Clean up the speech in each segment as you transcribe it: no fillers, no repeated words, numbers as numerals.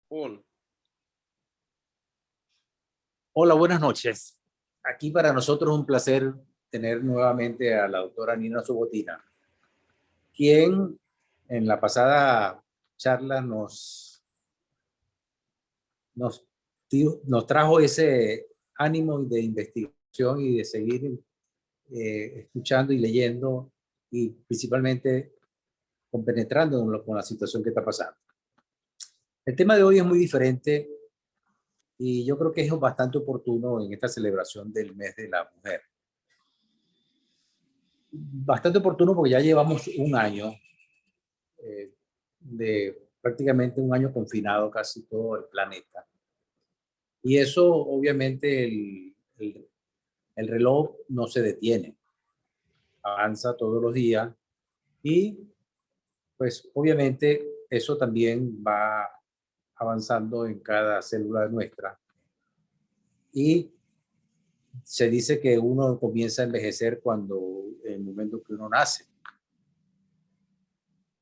Paul. Hola, buenas noches. Aquí para nosotros es un placer tener nuevamente a la doctora Nina Subotina, quien en la pasada charla nos, nos trajo ese ánimo de investigación y de seguir escuchando y leyendo y principalmente compenetrándonos con la situación que está pasando. El tema de hoy es muy diferente y yo creo que es bastante oportuno en esta celebración del mes de la mujer. Bastante oportuno porque ya llevamos un año, de prácticamente un año confinado casi todo el planeta. Y eso obviamente el reloj no se detiene, avanza todos los días y pues obviamente eso también va avanzando en cada célula nuestra. Y se dice que uno comienza a envejecer cuando, en el momento que uno nace.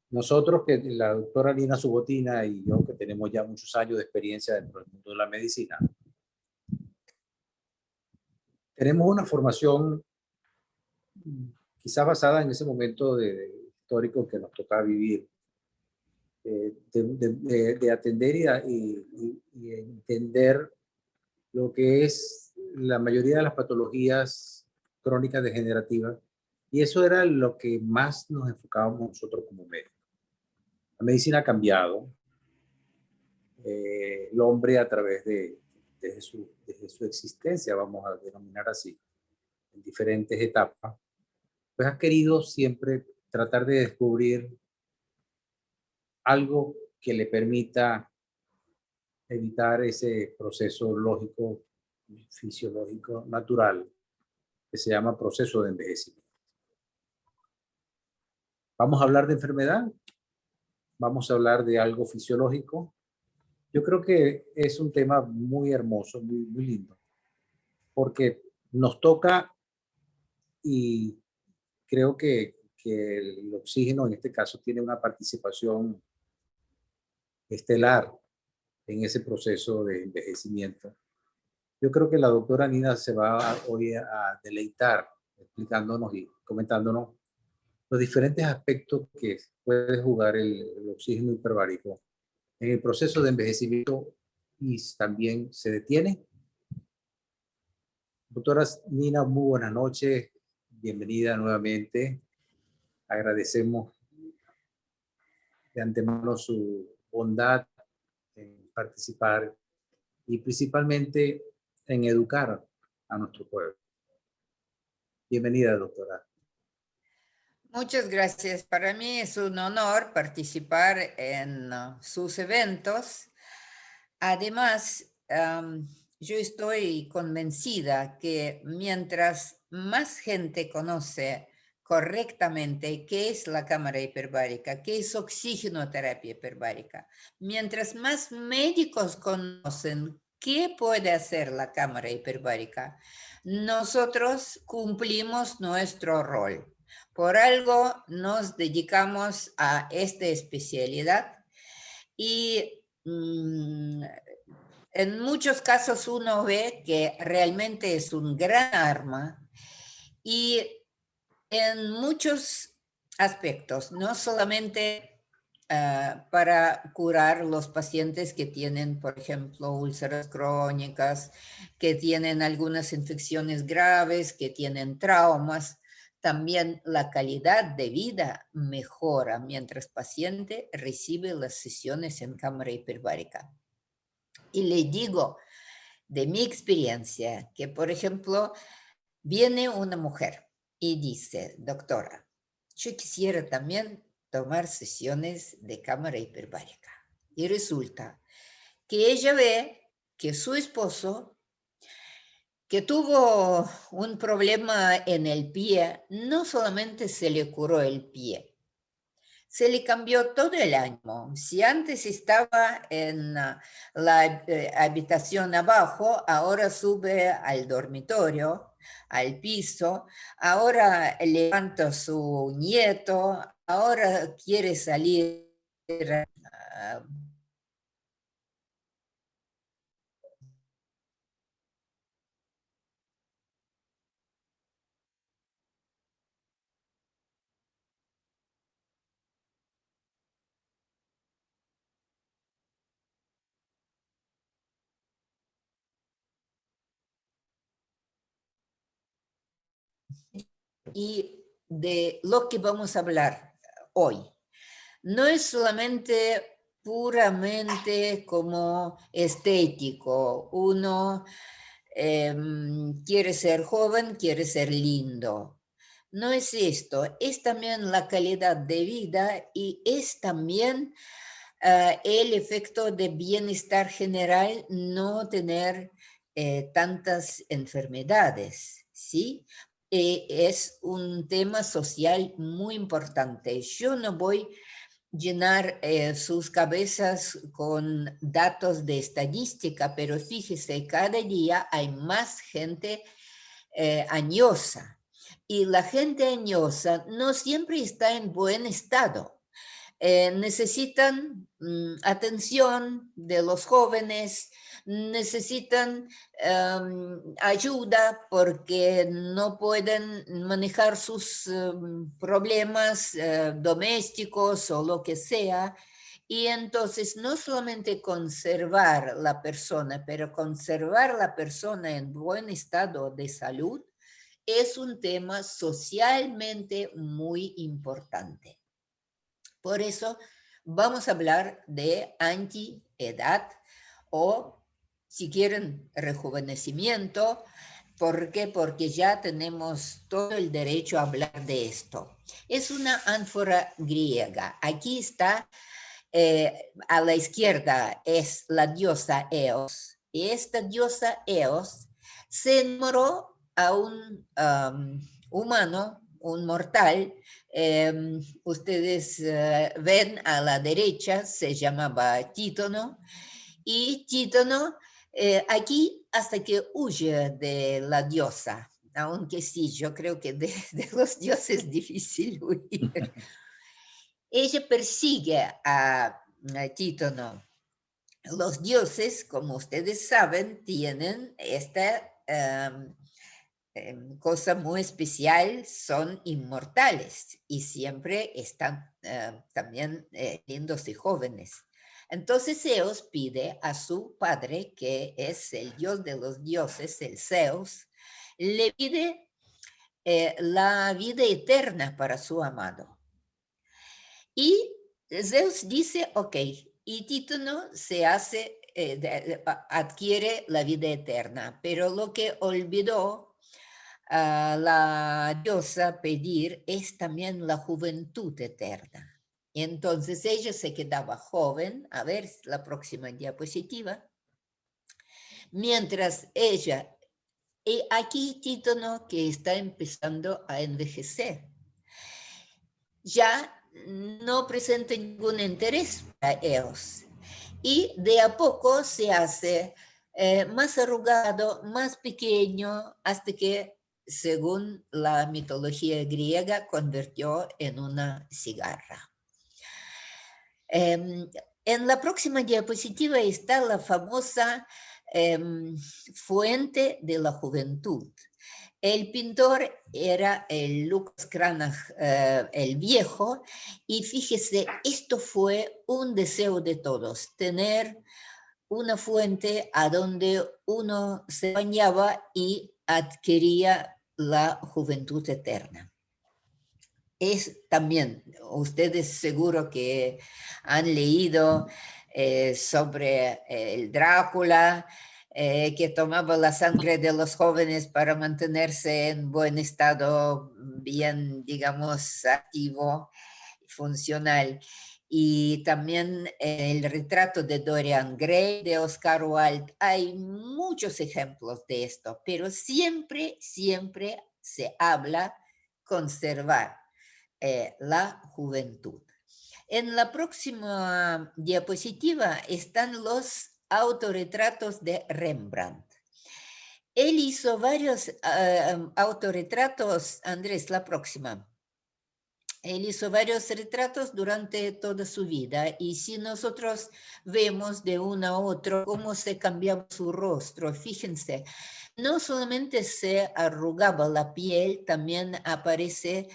Nosotros, que la doctora Lina Subotina y yo, que tenemos ya muchos años de experiencia dentro del mundo de la medicina, tenemos una formación quizás basada en ese momento histórico que nos toca vivir, de atender y entender lo que es la mayoría de las patologías crónicas degenerativas, y eso era lo que más nos enfocábamos nosotros como médicos. La medicina ha cambiado, el hombre a través desde su existencia, vamos a denominar así, en diferentes etapas, pues ha querido siempre tratar de descubrir algo que le permita evitar ese proceso lógico, fisiológico, natural, que se llama proceso de envejecimiento. Vamos a hablar de enfermedad, vamos a hablar de algo fisiológico. Yo creo que es un tema muy hermoso, muy lindo, porque nos toca y creo que el oxígeno en este caso tiene una participación estelar en ese proceso de envejecimiento. Yo creo que la doctora Nina se va hoy a deleitar explicándonos y comentándonos los diferentes aspectos que puede jugar el oxígeno hiperbárico en el proceso de envejecimiento y también se detiene. Doctora Nina, muy buenas noches, bienvenida nuevamente. Agradecemos de antemano su bondad en participar y principalmente en educar a nuestro pueblo. Bienvenida, doctora. Muchas gracias. Para mí es un honor participar en sus eventos. Además, yo estoy convencida que mientras más gente conoce correctamente qué es la cámara hiperbárica, qué es oxigenoterapia hiperbárica, mientras más médicos conocen qué puede hacer la cámara hiperbárica, nosotros cumplimos nuestro rol. Por algo nos dedicamos a esta especialidad y en muchos casos uno ve que realmente es un gran arma y en muchos aspectos, no solamente para curar los pacientes que tienen, por ejemplo, úlceras crónicas, que tienen algunas infecciones graves, que tienen traumas. También la calidad de vida mejora mientras el paciente recibe las sesiones en cámara hiperbárica. Y le digo de mi experiencia que, por ejemplo, viene una mujer y dice, doctora, yo quisiera también tomar sesiones de cámara hiperbárica. Y resulta que ella ve que su esposo, que tuvo un problema en el pie, no solamente se le curó el pie, se le cambió todo el ánimo. Si antes estaba en la habitación abajo, ahora sube al dormitorio, al piso, ahora levanta a su nieto, ahora quiere salir y de lo que vamos a hablar hoy. No es solamente puramente como estético. Uno quiere ser joven, quiere ser lindo. No es esto, es también la calidad de vida y es también el efecto de bienestar general, no tener tantas enfermedades, ¿sí? Es un tema social muy importante. Yo no voy llenar sus cabezas con datos de estadística, pero fíjese, cada día hay más gente añosa y la gente añosa no siempre está en buen estado. Necesitan atención de los jóvenes, necesitan ayuda porque no pueden manejar sus problemas domésticos o lo que sea. Y entonces no solamente conservar la persona, pero conservar la persona en buen estado de salud es un tema socialmente muy importante. Por eso vamos a hablar de antiedad o, si quieren, rejuvenecimiento. ¿Por qué? Porque ya tenemos todo el derecho a hablar de esto. Es una ánfora griega. Aquí está, a la izquierda es la diosa Eos. Y esta diosa Eos se enamoró a un humano, un mortal. Ustedes ven a la derecha, se llamaba Títono, y Títono aquí hasta que huye de la diosa, aunque sí, yo creo que de los dioses es difícil huir. Ella persigue a Títono. Los dioses, como ustedes saben, tienen esta cosa muy especial, son inmortales y siempre están también lindos y jóvenes. Entonces Zeus pide a su padre, que es el dios de los dioses, el Zeus, le pide la vida eterna para su amado. Y Zeus dice, ok, y Títono se hace, adquiere la vida eterna, pero lo que olvidó a la diosa pedir es también la juventud eterna. Entonces ella se quedaba joven, a ver la próxima diapositiva, mientras ella, y aquí Títono que está empezando a envejecer, ya no presenta ningún interés para Eos y de a poco se hace más arrugado, más pequeño, hasta que, según la mitología griega, convirtió en una cigarra. En la próxima diapositiva está la famosa fuente de la juventud. El pintor era el Lucas Cranach, el viejo, y fíjese, esto fue un deseo de todos, tener una fuente a donde uno se bañaba y adquiría la juventud eterna. Es también, ustedes seguro que han leído sobre el Drácula, que tomaba la sangre de los jóvenes para mantenerse en buen estado, bien, digamos, activo, funcional. Y también el retrato de Dorian Gray, de Oscar Wilde. Hay muchos ejemplos de esto, pero siempre, siempre se habla conservar la juventud. En la próxima diapositiva están los autorretratos de Rembrandt. Él hizo varios autorretratos, Andrés, la próxima. Él hizo varios retratos durante toda su vida y si nosotros vemos de uno a otro cómo se cambiaba su rostro, fíjense, no solamente se arrugaba la piel, también aparece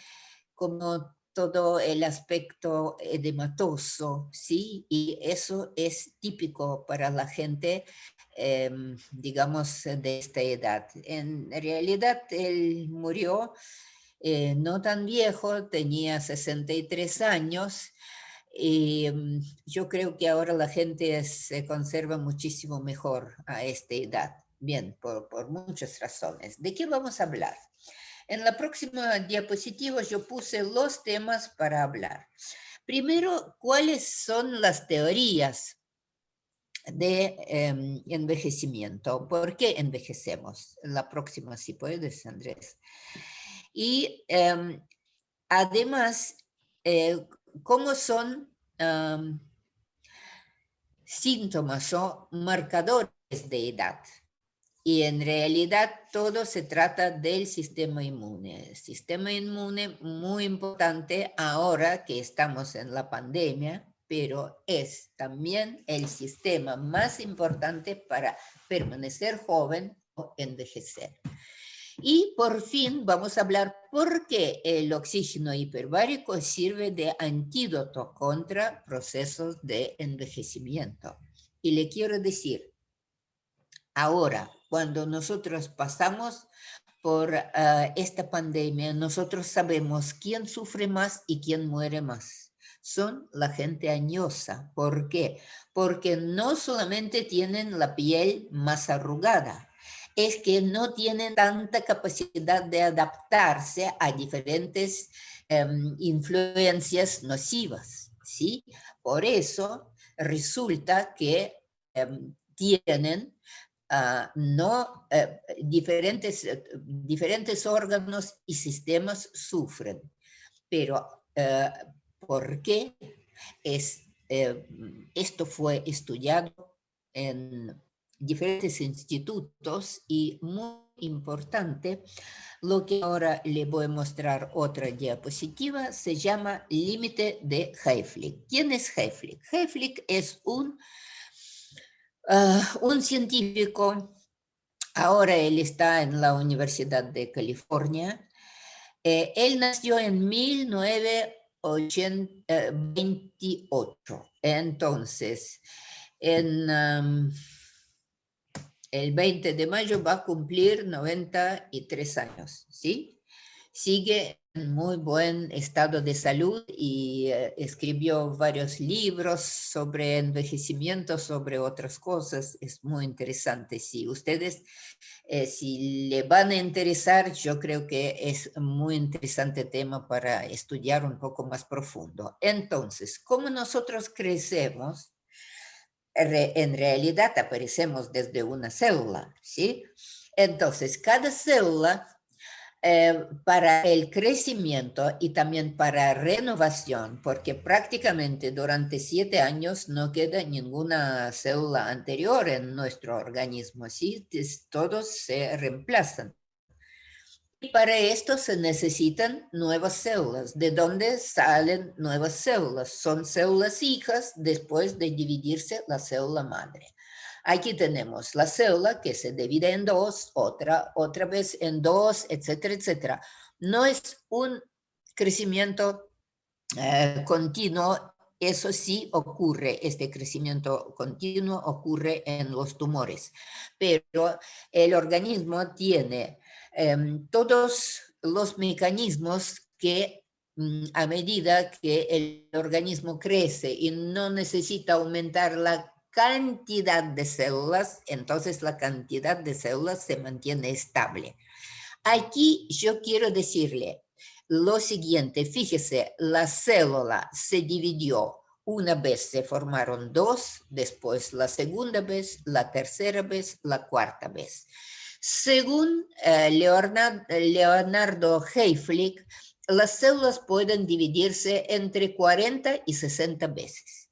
como todo el aspecto edematoso, ¿sí? Y eso es típico para la gente digamos, de esta edad. En realidad, él murió no tan viejo, tenía 63 años, y yo creo que ahora la gente se conserva muchísimo mejor a esta edad. Bien, por muchas razones. ¿De qué vamos a hablar? En la próxima diapositiva yo puse los temas para hablar. Primero, ¿cuáles son las teorías de envejecimiento? ¿Por qué envejecemos? La próxima, si puedes, Andrés. Y además, ¿cómo son síntomas o marcadores de edad? Y en realidad todo se trata del sistema inmune. El sistema inmune muy importante ahora que estamos en la pandemia, pero es también el sistema más importante para permanecer joven o envejecer. Y por fin vamos a hablar por qué el oxígeno hiperbárico sirve de antídoto contra procesos de envejecimiento. Y le quiero decir, ahora, cuando nosotros pasamos por esta pandemia, nosotros sabemos quién sufre más y quién muere más. Son la gente añosa. ¿Por qué? Porque no solamente tienen la piel más arrugada, es que no tienen tanta capacidad de adaptarse a diferentes influencias nocivas, ¿sí? Por eso resulta que tienen diferentes órganos y sistemas sufren. Pero, ¿por qué? Esto fue estudiado en diferentes institutos y muy importante, lo que ahora le voy a mostrar otra diapositiva, se llama límite de Hayflick. ¿Quién es Hayflick? Hayflick es un científico, ahora él está en la Universidad de California. Él nació en 1928. Entonces, el 20 de mayo va a cumplir 93 años, ¿sí? Sigue en muy buen estado de salud y escribió varios libros sobre envejecimiento, sobre otras cosas. Es muy interesante. Si ustedes, si le van a interesar, yo creo que es muy interesante tema para estudiar un poco más profundo. Entonces, ¿cómo nosotros crecemos? En realidad aparecemos desde una célula, ¿sí? Entonces, cada célula para el crecimiento y también para renovación, porque prácticamente durante 7 años no queda ninguna célula anterior en nuestro organismo, ¿sí? Todos se reemplazan. Y para esto se necesitan nuevas células. ¿De dónde salen nuevas células? Son células hijas después de dividirse la célula madre. Aquí tenemos la célula que se divide en dos, otra vez en dos, etcétera, etcétera. No es un crecimiento continuo. Eso sí ocurre, este crecimiento continuo ocurre en los tumores, pero el organismo tiene todos los mecanismos que a medida que el organismo crece y no necesita aumentar la cantidad de células, entonces la cantidad de células se mantiene estable. Aquí yo quiero decirle lo siguiente, fíjese, la célula se dividió. Una vez se formaron dos, después la segunda vez, la tercera vez, la cuarta vez. Según Leonardo Hayflick, las células pueden dividirse entre 40 y 60 veces.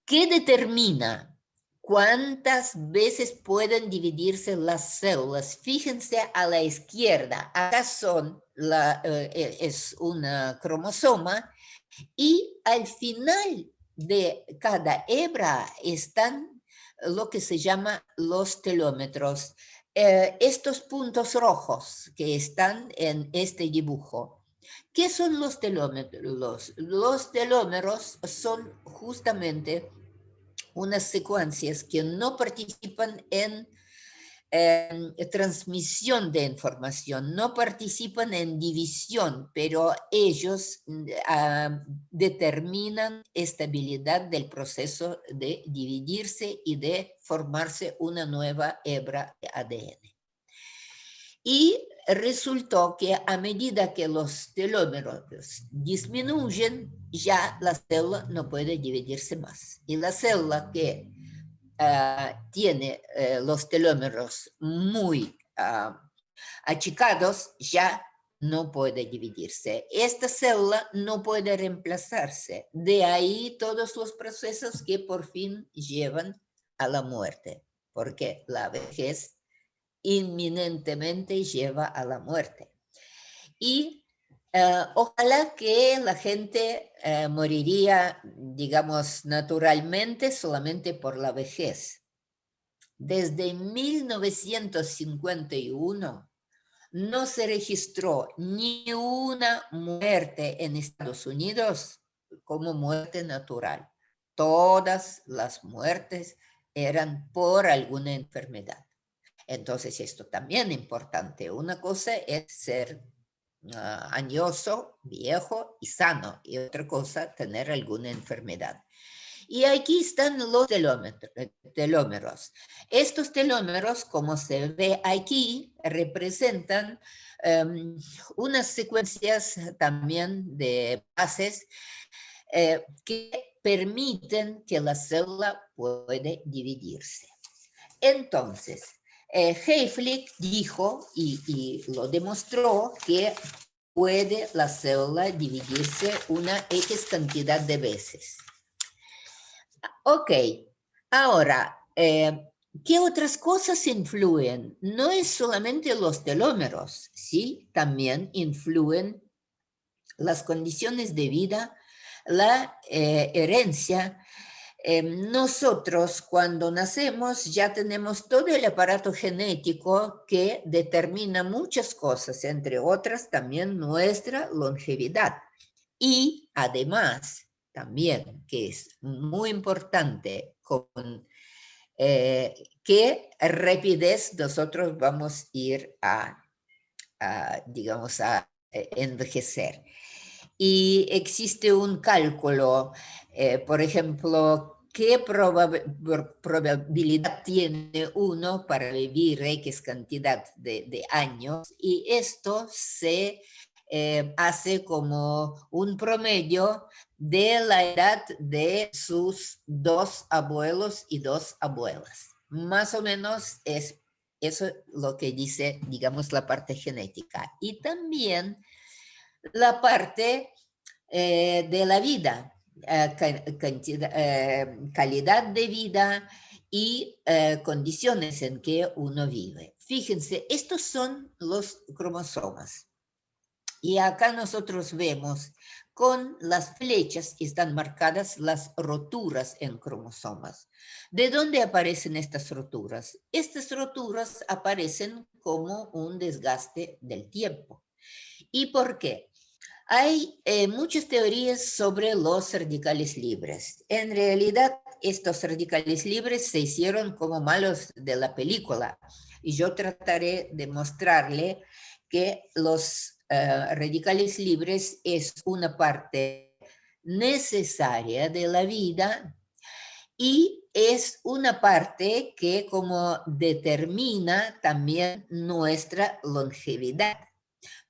¿Qué determina cuántas veces pueden dividirse las células? Fíjense a la izquierda, acá es una cromosoma y al final de cada hebra están lo que se llama los telómetros. Estos puntos rojos que están en este dibujo. ¿Qué son los telómeros? Los telómeros son justamente unas secuencias que no participan en transmisión de información, no participan en división, pero ellos determinan estabilidad del proceso de dividirse y de formarse una nueva hebra de ADN. Y resultó que a medida que los telómeros disminuyen, ya la célula no puede dividirse más. Y la célula que tiene los telómeros muy achicados, ya no puede dividirse. Esta célula no puede reemplazarse. De ahí todos los procesos que por fin llevan a la muerte, porque la vejez inminentemente lleva a la muerte. Y ojalá que la gente moriría, digamos, naturalmente solamente por la vejez. Desde 1951 no se registró ni una muerte en Estados Unidos como muerte natural. Todas las muertes eran por alguna enfermedad. Entonces, esto también es importante. Una cosa es ser añoso, viejo y sano, y otra cosa, tener alguna enfermedad. Y aquí están los telómeros. Estos telómeros, como se ve aquí, representan unas secuencias también de bases que permiten que la célula puede dividirse. Entonces, Hayflick dijo y lo demostró que puede la célula dividirse una X cantidad de veces. Ok, ahora, ¿qué otras cosas influyen? No es solamente los telómeros, ¿sí? También influyen las condiciones de vida, la herencia. Nosotros cuando nacemos ya tenemos todo el aparato genético que determina muchas cosas, entre otras también nuestra longevidad. Y además, también, que es muy importante, con qué rapidez nosotros vamos a ir digamos, a envejecer. Y existe un cálculo, por ejemplo, ¿qué probabilidad tiene uno para vivir X cantidad de años? Y esto se hace como un promedio de la edad de sus 2 abuelos y 2 abuelas. Más o menos es eso lo que dice, digamos, la parte genética. Y también la parte de la vida, calidad de vida y condiciones en que uno vive. Fíjense, estos son los cromosomas. Y acá nosotros vemos con las flechas están marcadas las roturas en cromosomas. ¿De dónde aparecen estas roturas? Estas roturas aparecen como un desgaste del tiempo. ¿Y por qué? Hay muchas teorías sobre los radicales libres. En realidad, estos radicales libres se hicieron como malos de la película. Y yo trataré de mostrarle que los radicales libres es una parte necesaria de la vida y es una parte que como determina también nuestra longevidad.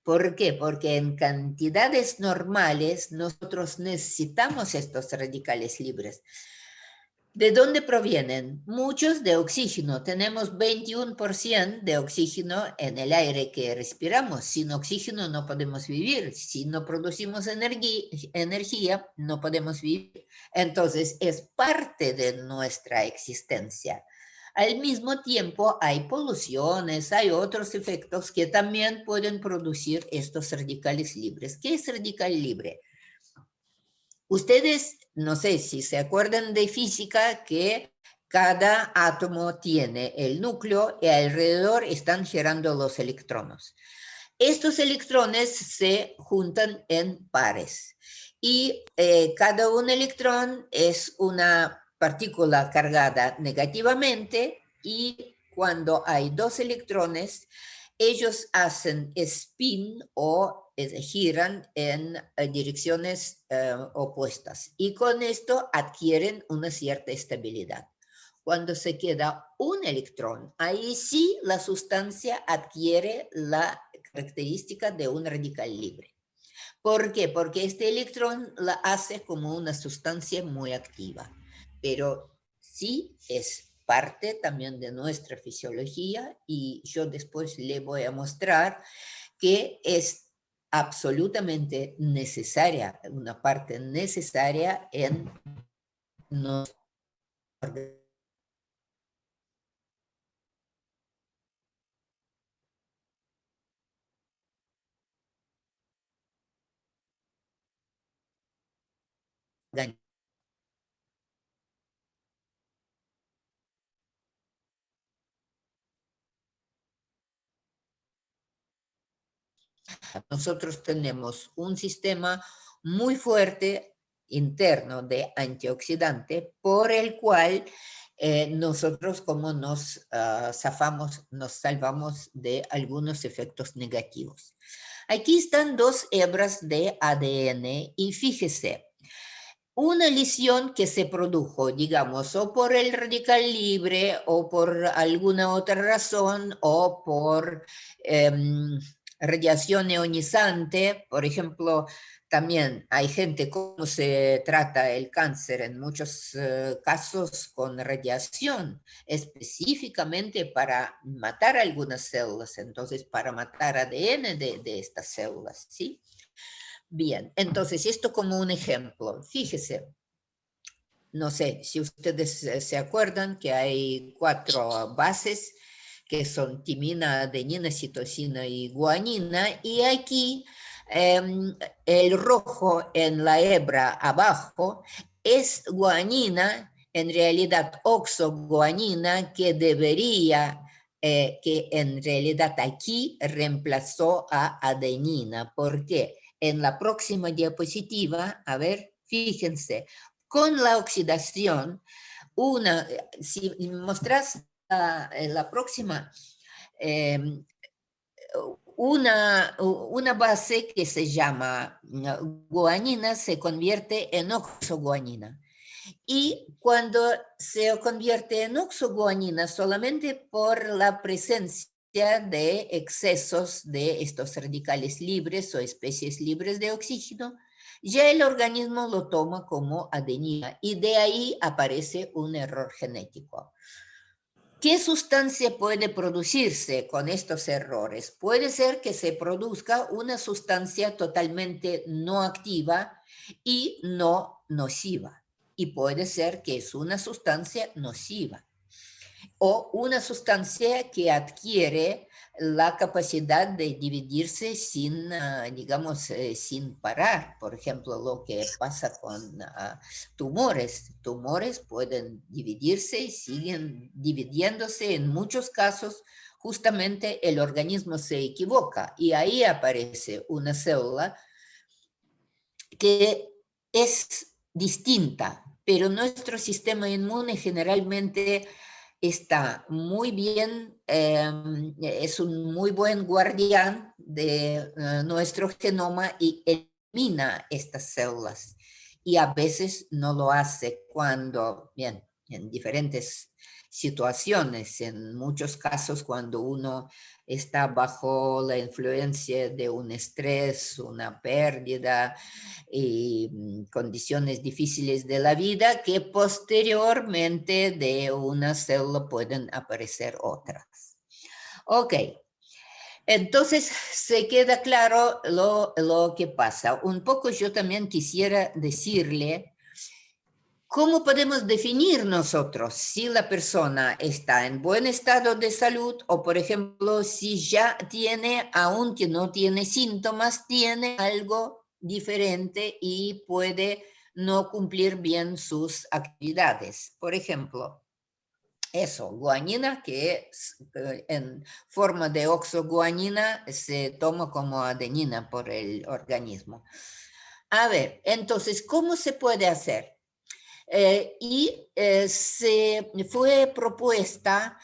¿Por qué? Porque en cantidades normales nosotros necesitamos estos radicales libres. ¿De dónde provienen? Muchos de oxígeno. Tenemos 21% de oxígeno en el aire que respiramos. Sin oxígeno no podemos vivir. Si no producimos energía, no podemos vivir. Entonces, es parte de nuestra existencia. Al mismo tiempo, hay poluciones, hay otros efectos que también pueden producir estos radicales libres. ¿Qué es radical libre? Ustedes, no sé si se acuerdan de física, que cada átomo tiene el núcleo y alrededor están girando los electrones. Estos electrones se juntan en pares y cada un electrón es una partícula cargada negativamente y cuando hay dos electrones, ellos hacen spin o giran en direcciones opuestas y con esto adquieren una cierta estabilidad. Cuando se queda un electrón, ahí sí la sustancia adquiere la característica de un radical libre. ¿Por qué? Porque este electrón la hace como una sustancia muy activa, pero sí es parte también de nuestra fisiología y yo después le voy a mostrar que es absolutamente necesaria, una parte necesaria en nuestro organismo. Nosotros tenemos un sistema muy fuerte interno de antioxidante por el cual nosotros como nos nos salvamos de algunos efectos negativos. Aquí están dos hebras de ADN y fíjese, una lesión que se produjo, digamos, o por el radical libre o por alguna otra razón o por radiación ionizante, por ejemplo, también hay gente cómo se trata el cáncer en muchos casos con radiación, específicamente para matar algunas células, entonces para matar ADN de estas células, ¿sí? Bien, entonces esto como un ejemplo. Fíjese, no sé si ustedes se acuerdan que hay 4 bases que son timina, adenina, citosina y guanina, y aquí el rojo en la hebra abajo es guanina, en realidad oxoguanina, que debería, que en realidad aquí reemplazó a adenina. ¿Por qué? En la próxima diapositiva, a ver, fíjense, con la oxidación, si mostras la próxima, una base que se llama guanina se convierte en oxoguanina. Y cuando se convierte en oxoguanina solamente por la presencia de excesos de estos radicales libres o especies libres de oxígeno, ya el organismo lo toma como adenina y de ahí aparece un error genético. ¿Qué sustancia puede producirse con estos errores? Puede ser que se produzca una sustancia totalmente no activa y no nociva. Y puede ser que es una sustancia nociva o una sustancia que adquiere la capacidad de dividirse sin, digamos, sin parar. Por ejemplo, lo que pasa con tumores. Tumores pueden dividirse y siguen dividiéndose. En muchos casos, justamente el organismo se equivoca y ahí aparece una célula que es distinta, pero nuestro sistema inmune generalmente está muy bien, es un muy buen guardián de nuestro genoma y elimina estas células. Y a veces no lo hace cuando, bien, en diferentes situaciones, en muchos casos cuando uno está bajo la influencia de un estrés, una pérdida y condiciones difíciles de la vida que posteriormente de una célula pueden aparecer otras. Ok, entonces se queda claro lo que pasa. Un poco yo también quisiera decirle ¿cómo podemos definir nosotros si la persona está en buen estado de salud o, por ejemplo, si ya tiene, aunque no tiene síntomas, tiene algo diferente y puede no cumplir bien sus actividades? Por ejemplo, eso, guanina, que es, en forma de oxoguanina se toma como adenina por el organismo. A ver, entonces, ¿cómo se puede hacer? Se fue propuesta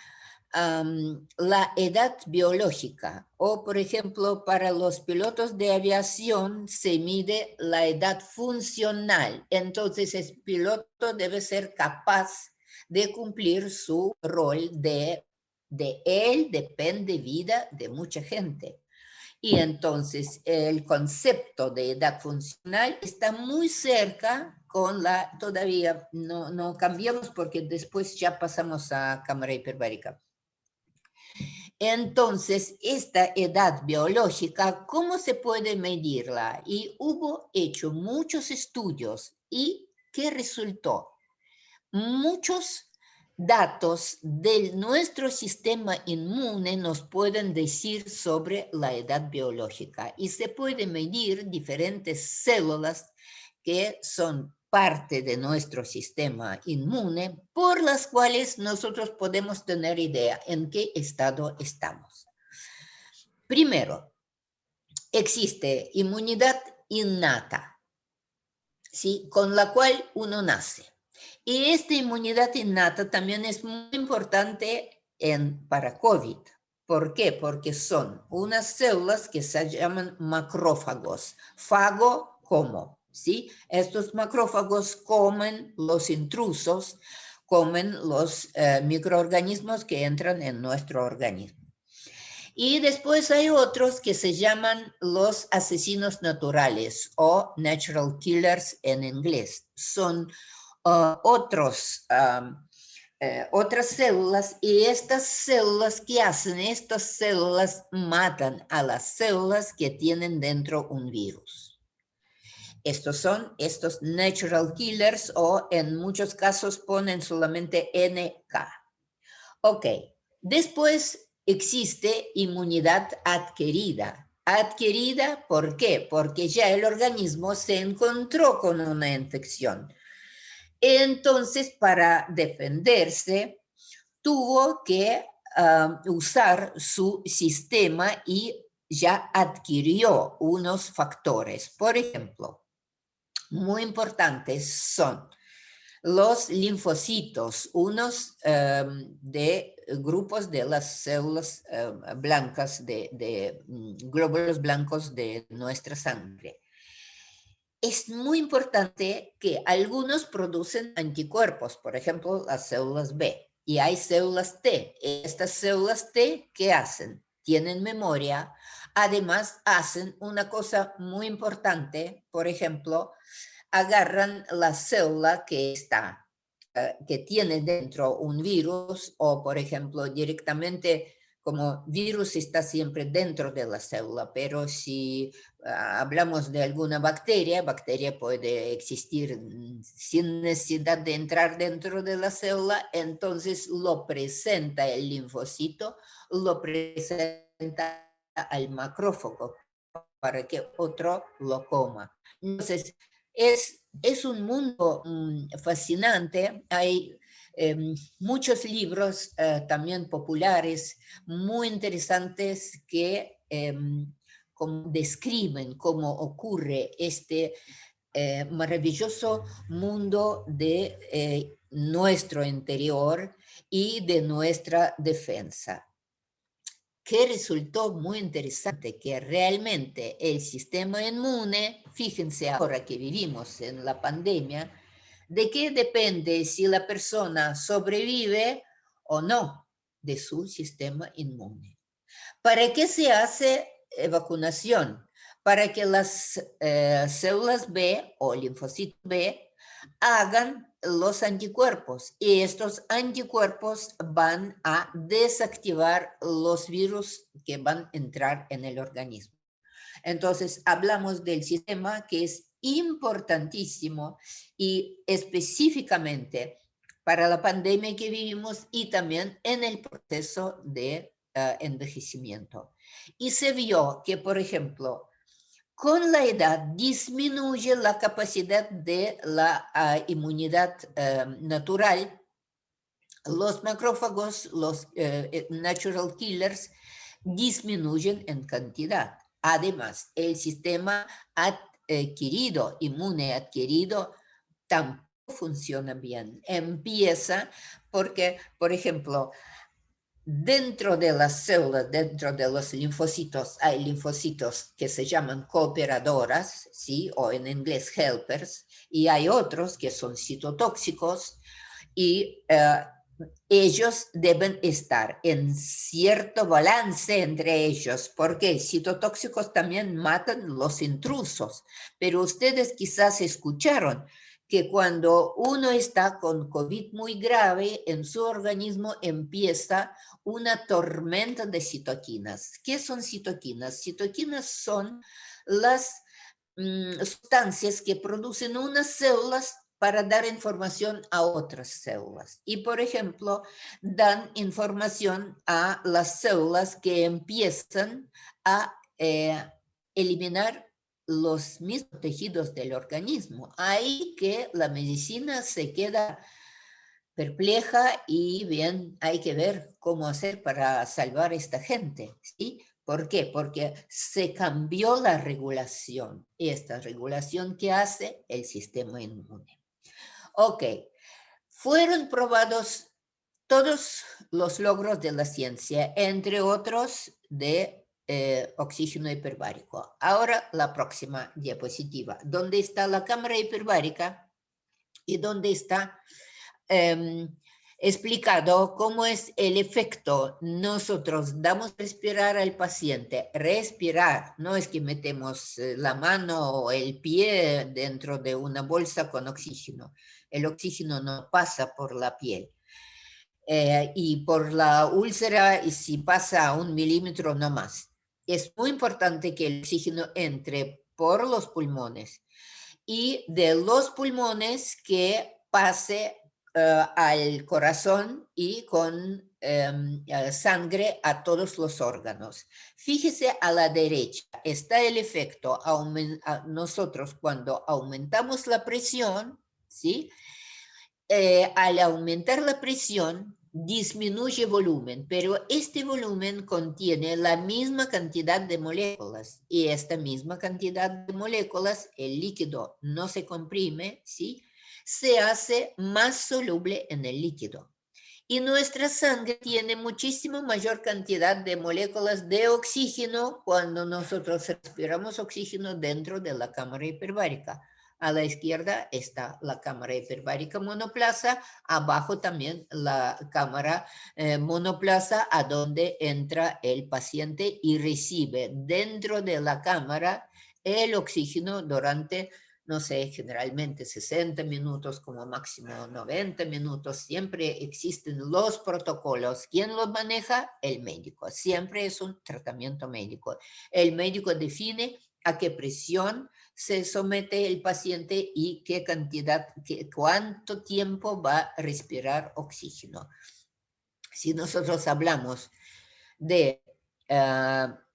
la edad biológica, o por ejemplo, para los pilotos de aviación se mide la edad funcional. Entonces, el piloto debe ser capaz de cumplir su rol de él depende vida de mucha gente. Y entonces el concepto de edad funcional está muy cerca con la, todavía no cambiamos porque después ya pasamos a cámara hiperbárica. Entonces, esta edad biológica, ¿cómo se puede medirla? Y hubo hecho muchos estudios y ¿qué resultó? Muchos datos de nuestro sistema inmune nos pueden decir sobre la edad biológica y se puede medir diferentes células que son parte de nuestro sistema inmune por las cuales nosotros podemos tener idea en qué estado estamos. Primero, existe inmunidad innata, ¿sí? Con la cual uno nace. Y esta inmunidad innata también es muy importante para COVID. ¿Por qué? Porque son unas células que se llaman macrófagos. Fago, como, ¿sí? Estos macrófagos comen los intrusos, comen los microorganismos que entran en nuestro organismo. Y después hay otros que se llaman los asesinos naturales o natural killers en inglés. Son otras células, y estas células, ¿qué hacen? Estas células matan a las células que tienen dentro un virus. Estos son estos natural killers, o en muchos casos ponen solamente NK. Ok, después existe inmunidad adquirida. Adquirida, ¿por qué? Porque ya el organismo se encontró con una infección. Entonces, para defenderse, tuvo que usar su sistema y ya adquirió unos factores. Por ejemplo, muy importantes son los linfocitos, unos de grupos de las células blancas, de glóbulos blancos de nuestra sangre. Es muy importante que algunos producen anticuerpos, por ejemplo, las células B, y hay células T. Estas células T, ¿qué hacen? Tienen memoria, además hacen una cosa muy importante, por ejemplo, agarran la célula que está, que tiene dentro un virus, o por ejemplo, directamente, como virus está siempre dentro de la célula, pero si hablamos de alguna bacteria puede existir sin necesidad de entrar dentro de la célula, entonces lo presenta el linfocito, lo presenta al macrófago para que otro lo coma. Entonces, es un mundo fascinante. Hay muchos libros también populares, muy interesantes, que describen cómo ocurre este maravilloso mundo de nuestro interior y de nuestra defensa. Que resultó muy interesante, que realmente el sistema inmune, fíjense ahora que vivimos en la pandemia, de qué depende si la persona sobrevive o no de su sistema inmune. ¿Para qué se hace vacunación? Para que las células B o linfocitos B hagan los anticuerpos, y estos anticuerpos van a desactivar los virus que van a entrar en el organismo. Entonces, hablamos del sistema que es importantísimo y específicamente para la pandemia que vivimos y también en el proceso de envejecimiento. Y se vio que, por ejemplo, con la edad disminuye la capacidad de la inmunidad natural. Los macrófagos, los natural killers, disminuyen en cantidad. Además, el sistema adquirido, inmune adquirido, tampoco funciona bien. Empieza porque, por ejemplo, dentro de las células, dentro de los linfocitos, hay linfocitos que se llaman cooperadoras, ¿sí? O en inglés helpers, y hay otros que son citotóxicos y ellos deben estar en cierto balance entre ellos, porque citotóxicos también matan los intrusos, pero ustedes quizás escucharon que cuando uno está con COVID muy grave, en su organismo empieza una tormenta de citoquinas. ¿Qué son citoquinas? Citoquinas son las sustancias que producen unas células para dar información a otras células. Y, por ejemplo, dan información a las células que empiezan a eliminar los mismos tejidos del organismo. Ahí que la medicina se queda perpleja y bien, hay que ver cómo hacer para salvar a esta gente, ¿sí? ¿Por qué? Porque se cambió la regulación. Y esta regulación que hace el sistema inmune. Ok, fueron probados todos los logros de la ciencia, entre otros de oxígeno hiperbárico. Ahora la próxima diapositiva, ¿dónde está la cámara hiperbárica y dónde está explicado cómo es el efecto? Nosotros damos respirar al paciente. Respirar no es que metemos la mano o el pie dentro de una bolsa con oxígeno. El oxígeno no pasa por la piel. Y por la úlcera, y si pasa a 1 milímetro no más. Es muy importante que el oxígeno entre por los pulmones y de los pulmones que pase al corazón y con sangre a todos los órganos. Fíjese a la derecha, está el efecto. Nosotros cuando aumentamos la presión, ¿sí? Al aumentar la presión, disminuye volumen, pero este volumen contiene la misma cantidad de moléculas y esta misma cantidad de moléculas, el líquido no se comprime, ¿sí? Se hace más soluble en el líquido. Y nuestra sangre tiene muchísimo mayor cantidad de moléculas de oxígeno cuando nosotros respiramos oxígeno dentro de la cámara hiperbárica. A la izquierda está la cámara hiperbárica monoplaza, abajo también la cámara monoplaza a donde entra el paciente y recibe dentro de la cámara el oxígeno durante, no sé, generalmente 60 minutos, como máximo 90 minutos. Siempre existen los protocolos. ¿Quién los maneja? El médico. Siempre es un tratamiento médico. El médico define a qué presión se somete el paciente y qué cantidad, cuánto tiempo va a respirar oxígeno. Si nosotros hablamos de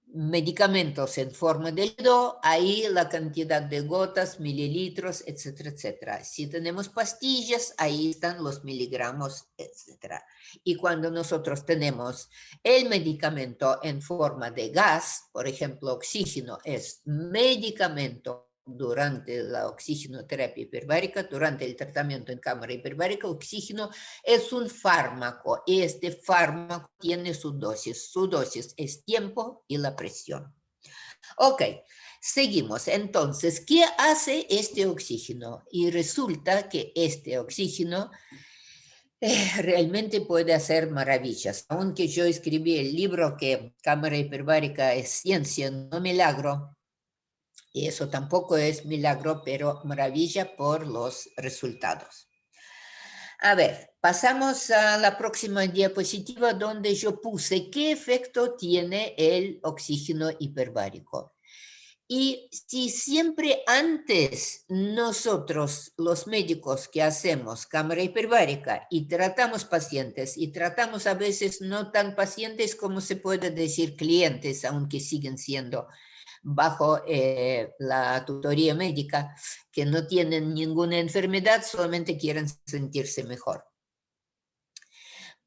medicamentos en forma de líquido, ahí la cantidad de gotas, mililitros, etcétera, etcétera. Si tenemos pastillas, ahí están los miligramos, etcétera. Y cuando nosotros tenemos el medicamento en forma de gas, por ejemplo, oxígeno es medicamento durante la oxigenoterapia hiperbárica, durante el tratamiento en cámara hiperbárica, oxígeno es un fármaco y este fármaco tiene su dosis es tiempo y la presión. Ok, seguimos. Entonces, ¿qué hace este oxígeno? Y resulta que este oxígeno realmente puede hacer maravillas. Aunque yo escribí el libro que cámara hiperbárica es ciencia, no milagro, y eso tampoco es milagro, pero maravilla por los resultados. A ver, pasamos a la próxima diapositiva donde yo puse qué efecto tiene el oxígeno hiperbárico. Y si siempre antes nosotros, los médicos que hacemos cámara hiperbárica y tratamos pacientes, y tratamos a veces no tan pacientes como se puede decir clientes, aunque siguen siendo bajo la tutoría médica, que no tienen ninguna enfermedad, solamente quieren sentirse mejor.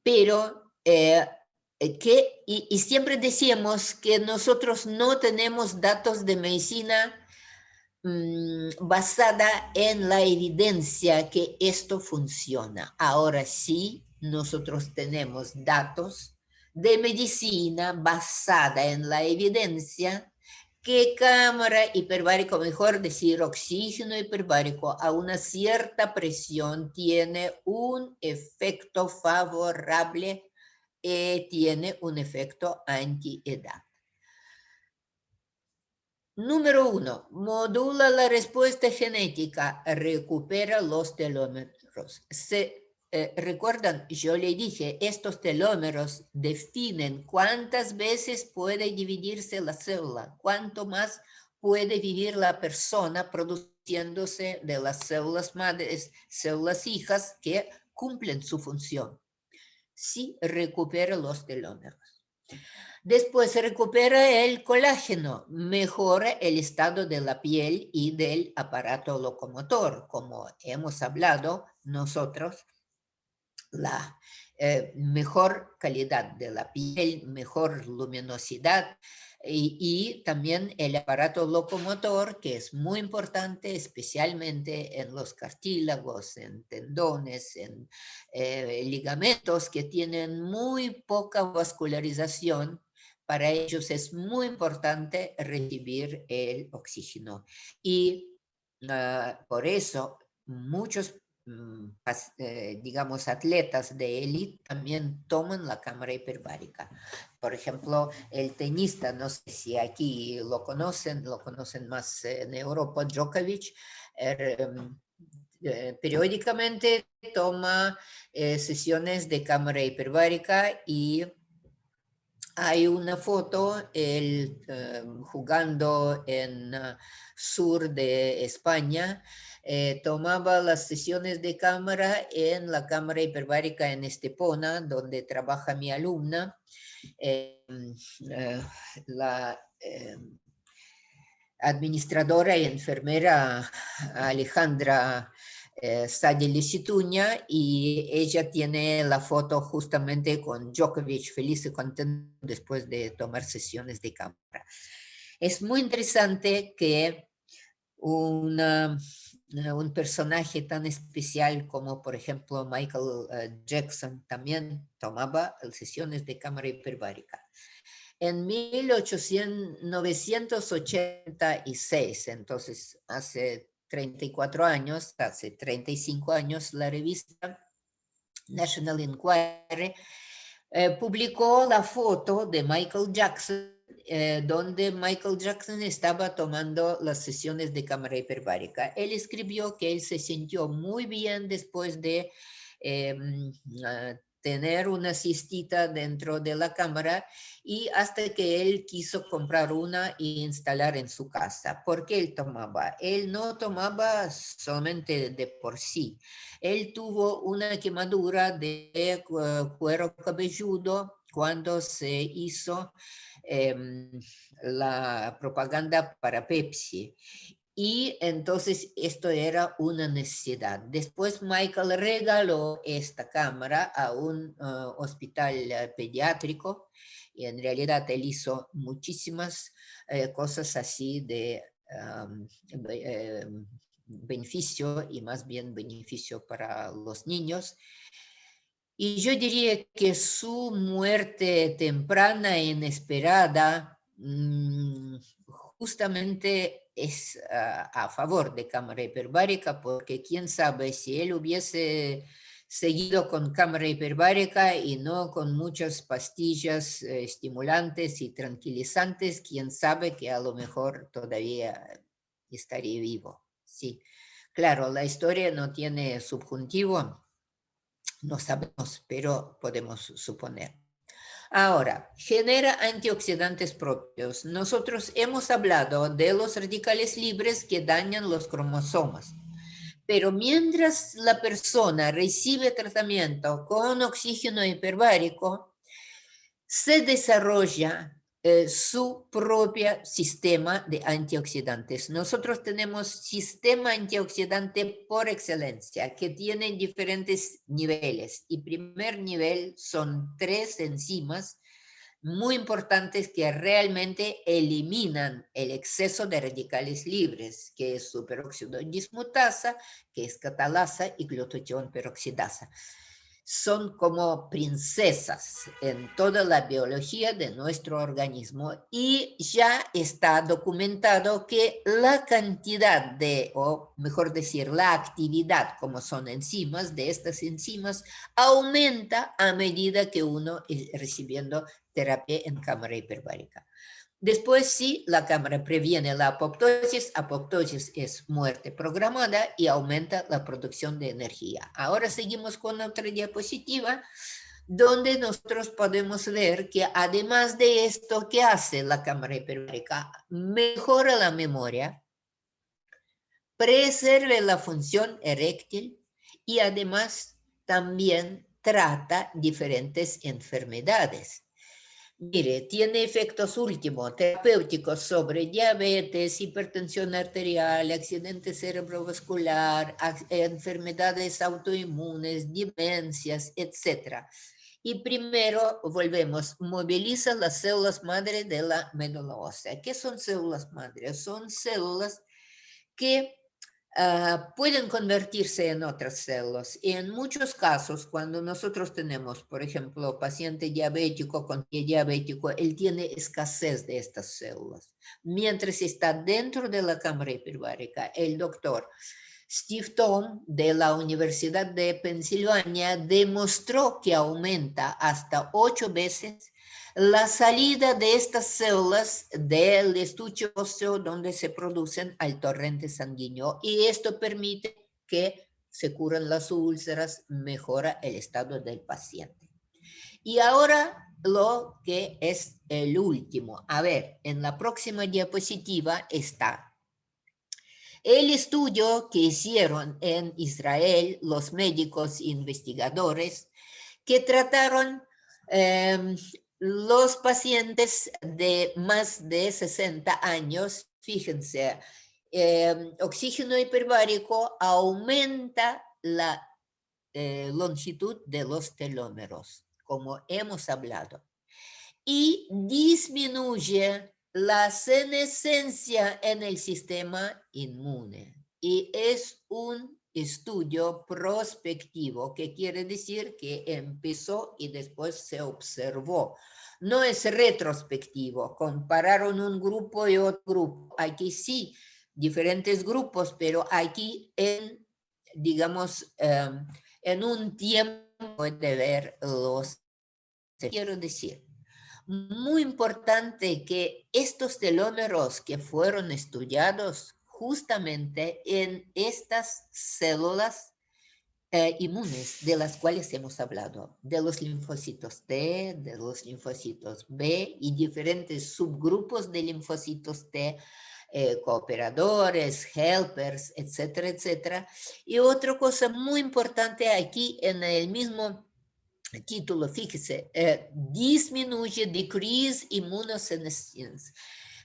Pero y siempre decíamos que nosotros no tenemos datos de medicina basada en la evidencia que esto funciona. Ahora sí, nosotros tenemos datos de medicina basada en la evidencia que cámara hiperbárica, mejor decir oxígeno hiperbárico a una cierta presión tiene un efecto favorable, tiene un efecto antiedad. Número 1, modula la respuesta genética, recupera los telómeros. ¿Recuerdan? Yo le dije, estos telómeros definen cuántas veces puede dividirse la célula, cuánto más puede vivir la persona produciéndose de las células madres, células hijas que cumplen su función. Sí, recupera los telómeros. Después se recupera el colágeno, mejora el estado de la piel y del aparato locomotor. Como hemos hablado nosotros, la mejor calidad de la piel, mejor luminosidad y también el aparato locomotor, que es muy importante, especialmente en los cartílagos, en tendones, en ligamentos que tienen muy poca vascularización. Para ellos es muy importante recibir el oxígeno. Y por eso muchos, digamos, atletas de élite también toman la cámara hiperbárica. Por ejemplo, el tenista, no sé si aquí lo conocen más en Europa, Djokovic, periódicamente toma sesiones de cámara hiperbárica y hay una foto, él jugando en sur de España, tomaba las sesiones de cámara en la cámara hiperbárica en Estepona, donde trabaja mi alumna. La administradora y enfermera Alejandra Sadili-Situña, y ella tiene la foto justamente con Djokovic feliz y contento después de tomar sesiones de cámara. Es muy interesante que un personaje tan especial como por ejemplo Michael Jackson también tomaba sesiones de cámara hiperbárica. En 1986, entonces hace 34 años, hace 35 años, la revista National Enquirer publicó la foto de Michael Jackson, donde Michael Jackson estaba tomando las sesiones de cámara hiperbárica. Él escribió que él se sintió muy bien después de tener una siestita dentro de la cámara, y hasta que él quiso comprar una e instalar en su casa. ¿Por qué él tomaba? Él no tomaba solamente de por sí. Él tuvo una quemadura de cuero cabelludo cuando se hizo la propaganda para Pepsi. Y entonces esto era una necesidad. Después Michael regaló esta cámara a un hospital pediátrico, y en realidad él hizo muchísimas cosas así de beneficio, y más bien beneficio para los niños. Y yo diría que su muerte temprana e inesperada justamente es a favor de cámara hiperbárica, porque quién sabe si él hubiese seguido con cámara hiperbárica y no con muchas pastillas estimulantes y tranquilizantes, quién sabe que a lo mejor todavía estaría vivo. Sí, claro, la historia no tiene subjuntivo, no sabemos, pero podemos suponer. Ahora, genera antioxidantes propios. Nosotros hemos hablado de los radicales libres que dañan los cromosomas, pero mientras la persona recibe tratamiento con oxígeno hiperbárico, se desarrolla su propio sistema de antioxidantes. Nosotros tenemos sistema antioxidante por excelencia, que tiene diferentes niveles. Y primer nivel son 3 enzimas muy importantes que realmente eliminan el exceso de radicales libres, que es superóxido dismutasa, que es catalasa y glutatión peroxidasa. Son como princesas en toda la biología de nuestro organismo y ya está documentado que la cantidad de, o mejor decir, la actividad, como son enzimas, de estas enzimas, aumenta a medida que uno es recibiendo terapia en cámara hiperbárica. Después sí, la cámara previene la apoptosis es muerte programada y aumenta la producción de energía. Ahora seguimos con otra diapositiva donde nosotros podemos ver que además de esto que hace la cámara hiperbárica, mejora la memoria, preserva la función eréctil y además también trata diferentes enfermedades. Mire, tiene efectos últimos terapéuticos sobre diabetes, hipertensión arterial, accidente cerebrovascular, enfermedades autoinmunes, demencias, etc. Y primero, volvemos, moviliza las células madre de la médula ósea. ¿Qué son células madre? Son células que pueden convertirse en otras células. Y en muchos casos, cuando nosotros tenemos, por ejemplo, paciente diabético con pie diabético, él tiene escasez de estas células. Mientras está dentro de la cámara hiperbárica, el doctor Steve Thom de la Universidad de Pensilvania demostró que aumenta hasta 8 veces la salida de estas células del estuche óseo donde se producen al torrente sanguíneo y esto permite que se curen las úlceras, mejora el estado del paciente. Y ahora lo que es el último. A ver, en la próxima diapositiva está el estudio que hicieron en Israel los médicos investigadores que trataron los pacientes de más de 60 años, fíjense, oxígeno hiperbárico aumenta la longitud de los telómeros, como hemos hablado, y disminuye la senescencia en el sistema inmune. Y es un estudio prospectivo, que quiere decir que empezó y después se observó. No es retrospectivo, compararon un grupo y otro grupo. Aquí sí, diferentes grupos, pero aquí en, digamos, en un tiempo de ver los... Quiero decir, muy importante que estos telómeros que fueron estudiados justamente en estas células inmunes de las cuales hemos hablado, de los linfocitos T, de los linfocitos B y diferentes subgrupos de linfocitos T, cooperadores, helpers, etcétera, etcétera. Y otra cosa muy importante aquí en el mismo título, fíjese, disminuye, decrease immunosenescence.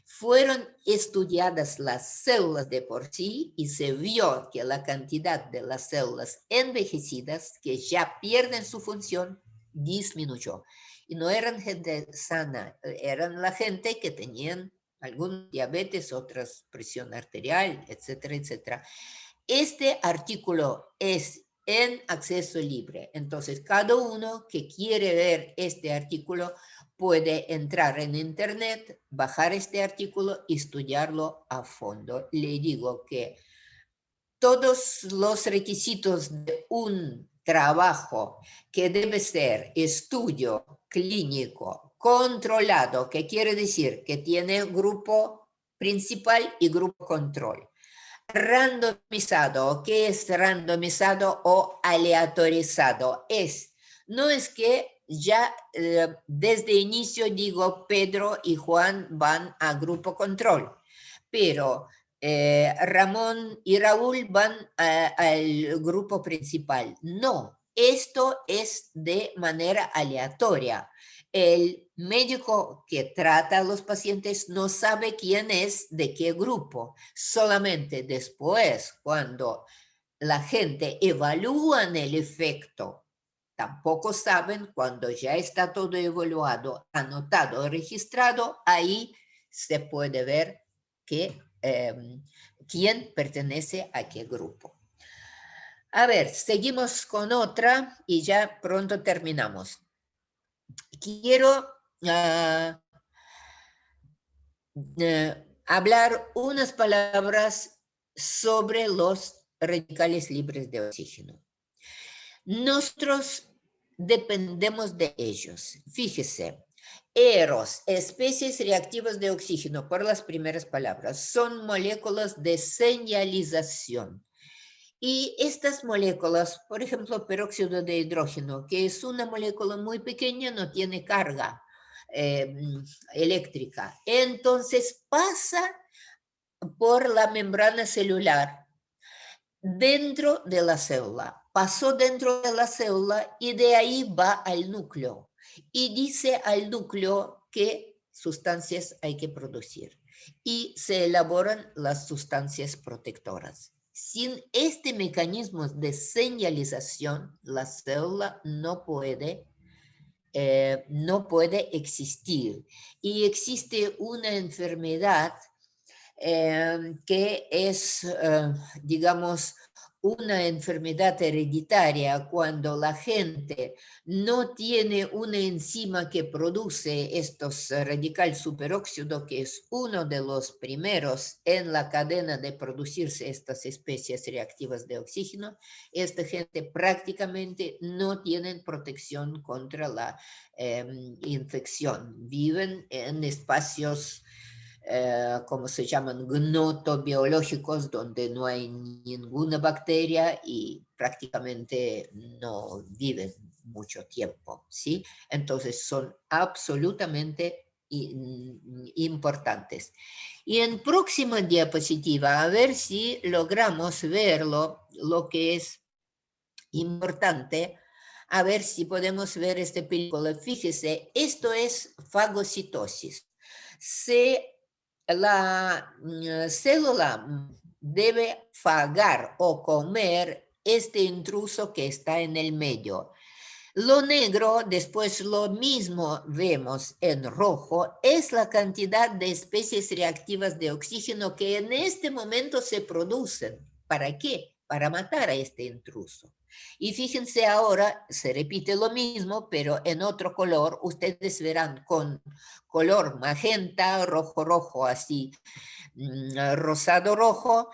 Fueron estudiadas las células de por sí y se vio que la cantidad de las células envejecidas que ya pierden su función disminuyó. Y no eran gente sana, eran la gente que tenían algún diabetes, otras presión arterial, etcétera, etcétera. Este artículo es en acceso libre, entonces cada uno que quiere ver este artículo puede entrar en internet, bajar este artículo y estudiarlo a fondo. Le digo que todos los requisitos de un trabajo que debe ser estudio clínico controlado, que quiere decir que tiene grupo principal y grupo control. Randomizado, ¿qué es randomizado o aleatorizado? No es que ya desde inicio digo Pedro y Juan van a grupo control, pero Ramón y Raúl van al grupo principal. No, esto es de manera aleatoria. El médico que trata a los pacientes no sabe quién es de qué grupo. Solamente después, cuando la gente evalúa el efecto tampoco saben, cuando ya está todo evaluado, anotado, registrado, ahí se puede ver quién pertenece a qué grupo. A ver, seguimos con otra y ya pronto terminamos. Quiero hablar unas palabras sobre los radicales libres de oxígeno. Nosotros dependemos de ellos. Fíjese, EROS, especies reactivas de oxígeno, por las primeras palabras, son moléculas de señalización. Y estas moléculas, por ejemplo, peróxido de hidrógeno, que es una molécula muy pequeña, no tiene carga eléctrica. Entonces pasa por la membrana celular dentro de la célula. Pasó dentro de la célula y de ahí va al núcleo. Y dice al núcleo qué sustancias hay que producir. Y se elaboran las sustancias protectoras. Sin este mecanismo de señalización, la célula no puede existir. Y existe una enfermedad que es, digamos, una enfermedad hereditaria cuando la gente no tiene una enzima que produce estos radical superóxido, que es uno de los primeros en la cadena de producirse estas especies reactivas de oxígeno. Esta gente prácticamente no tienen protección contra la infección. Viven en espacios como se llaman, gnotobiológicos, donde no hay ninguna bacteria y prácticamente no viven mucho tiempo, ¿sí? Entonces son absolutamente importantes. Y en próxima diapositiva, a ver si logramos verlo, lo que es importante, a ver si podemos ver esta película. Fíjese, esto es fagocitosis. La célula debe fagar o comer este intruso que está en el medio. Lo negro, después lo mismo vemos en rojo, es la cantidad de especies reactivas de oxígeno que en este momento se producen. ¿Para qué? Para matar a este intruso. Y fíjense ahora, se repite lo mismo, pero en otro color. Ustedes verán con color magenta, rojo, así, rosado rojo,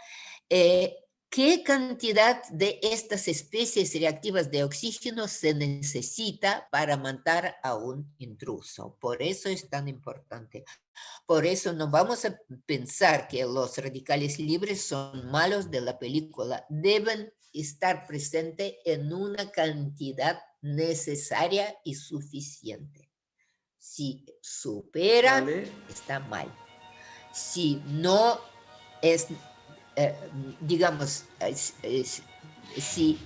¿qué cantidad de estas especies reactivas de oxígeno se necesita para matar a un intruso? Por eso es tan importante. Por eso no vamos a pensar que los radicales libres son malos de la película. Deben estar presentes en una cantidad necesaria y suficiente. Si supera, está mal. Si no es, digamos, si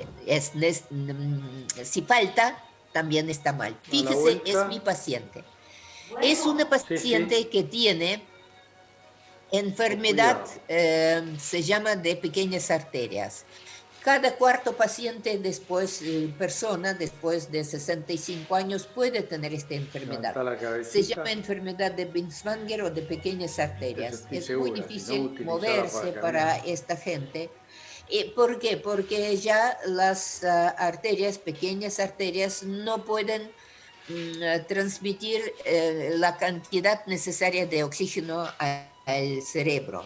falta, también está mal. Fíjese, es mi paciente. Es una paciente que tiene enfermedad, se llama de pequeñas arterias. Cada cuarto paciente persona después de 65 años puede tener esta enfermedad. Se llama enfermedad de Binswanger o de pequeñas arterias. Es muy difícil moverse para esta gente. ¿Por qué? Porque ya las pequeñas arterias, no pueden transmitir la cantidad necesaria de oxígeno al cerebro.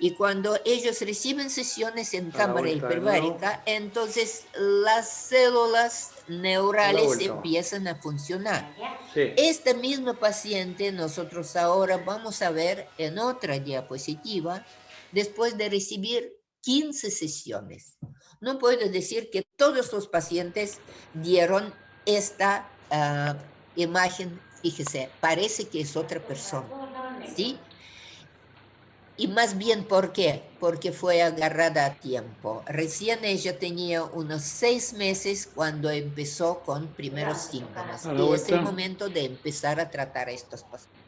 Y cuando ellos reciben sesiones en cámara hiperbárica, entonces las células neurales empiezan a funcionar. Sí. Esta misma paciente nosotros ahora vamos a ver en otra diapositiva, después de recibir 15 sesiones. No puedo decir que todos los pacientes dieron esta imagen. Fíjese, parece que es otra persona, ¿sí? Y más bien, ¿por qué? Porque fue agarrada a tiempo. Recién ella tenía unos 6 meses cuando empezó con primeros síntomas. Y es el momento de empezar a tratar a estos pacientes.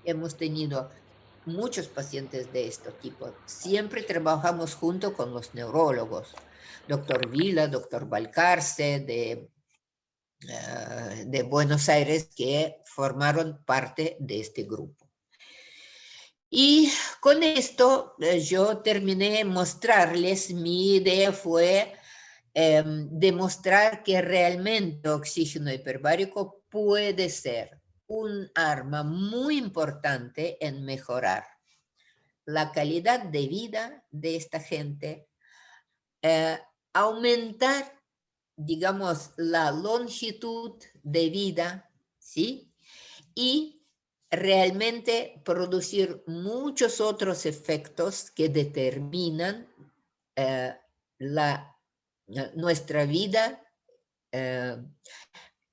Hemos tenido muchos pacientes de este tipo. Siempre trabajamos junto con los neurólogos. Doctor Vila, doctor Valcarce, de de Buenos Aires que formaron parte de este grupo. Y con esto yo terminé mostrarles, mi idea fue demostrar que realmente oxígeno hiperbárico puede ser un arma muy importante en mejorar la calidad de vida de esta gente, aumentar, digamos, la longitud de vida, ¿sí? Y realmente producir muchos otros efectos que determinan eh, nuestra vida, eh,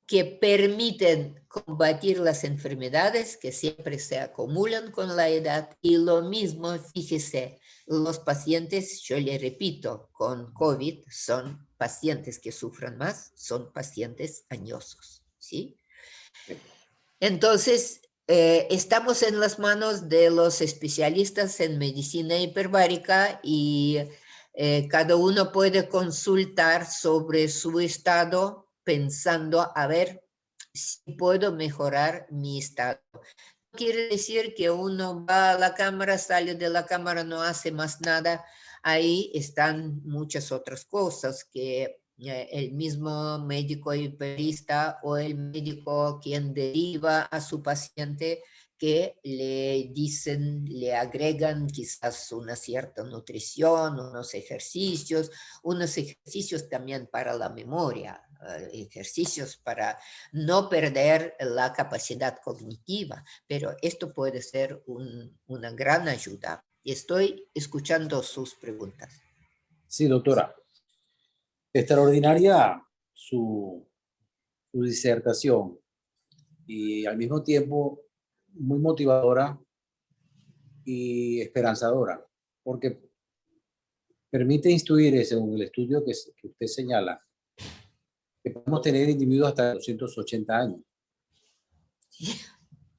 que permiten combatir las enfermedades que siempre se acumulan con la edad. Y lo mismo, fíjese, los pacientes, yo le repito, con COVID son pacientes que sufran más, son pacientes añosos, ¿sí? Entonces, estamos en las manos de los especialistas en medicina hiperbárica y cada uno puede consultar sobre su estado pensando a ver si puedo mejorar mi estado. Quiere decir que uno va a la cámara, sale de la cámara, no hace más nada. Ahí están muchas otras cosas que el mismo médico hiperista o el médico quien deriva a su paciente, que le dicen, le agregan quizás una cierta nutrición, unos ejercicios también para la memoria, ejercicios para no perder la capacidad cognitiva, pero esto puede ser una gran ayuda. Estoy escuchando sus preguntas. Sí, doctora. Extraordinaria su disertación y al mismo tiempo muy motivadora y esperanzadora, porque permite instruir, según el estudio que usted señala, que podemos tener individuos hasta 280 años. Sí.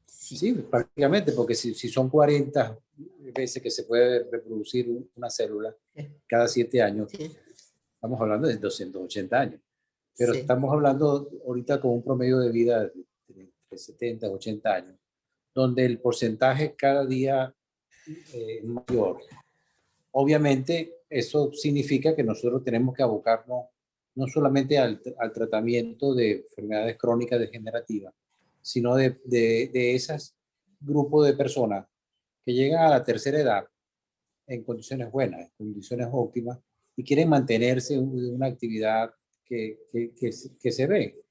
Sí, prácticamente, porque si son 40 veces que se puede reproducir una célula cada 7 años, Sí. estamos hablando de 280 años. Pero Sí. estamos hablando ahorita con un promedio de vida de 70, 80 años, donde el porcentaje cada día es mayor. Obviamente, eso significa que nosotros tenemos que abocarnos no solamente al tratamiento de enfermedades crónicas degenerativas, sino de esos grupos de personas que llegan a la tercera edad en condiciones buenas, en condiciones óptimas, y quieren mantenerse en una actividad que se ve.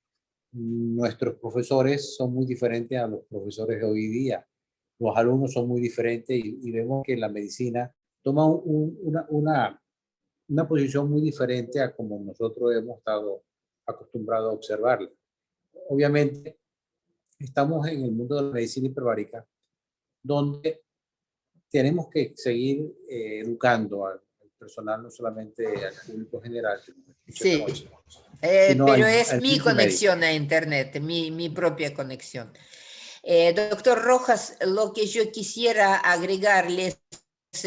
Nuestros profesores son muy diferentes a los profesores de hoy día. Los alumnos son muy diferentes y vemos que la medicina toma una posición muy diferente a como nosotros hemos estado acostumbrados a observarla. Obviamente, estamos en el mundo de la medicina hiperbárica, donde tenemos que seguir educando al personal, no solamente al público general que nos escucha esta Sí. noche, sino Pero es al mi mismo médico. conexión a Internet, mi propia conexión. Doctor Rojas, lo que yo quisiera agregarles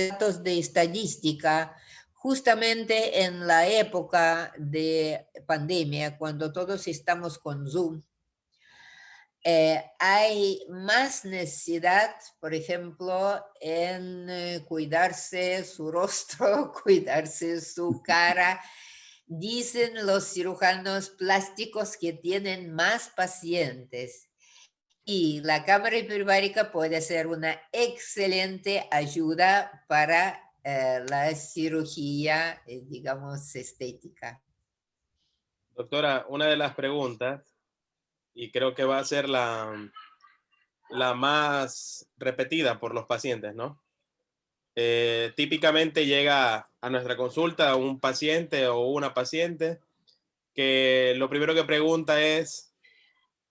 datos de estadística, justamente en la época de pandemia, cuando todos estamos con Zoom, hay más necesidad, por ejemplo, en cuidarse su rostro, cuidarse su cara. Dicen los cirujanos plásticos que tienen más pacientes. Y la cámara hiperbárica puede ser una excelente ayuda para la cirugía, digamos, estética. Doctora, una de las preguntas, y creo que va a ser la más repetida por los pacientes, ¿no? Típicamente llega a nuestra consulta un paciente o una paciente que lo primero que pregunta es: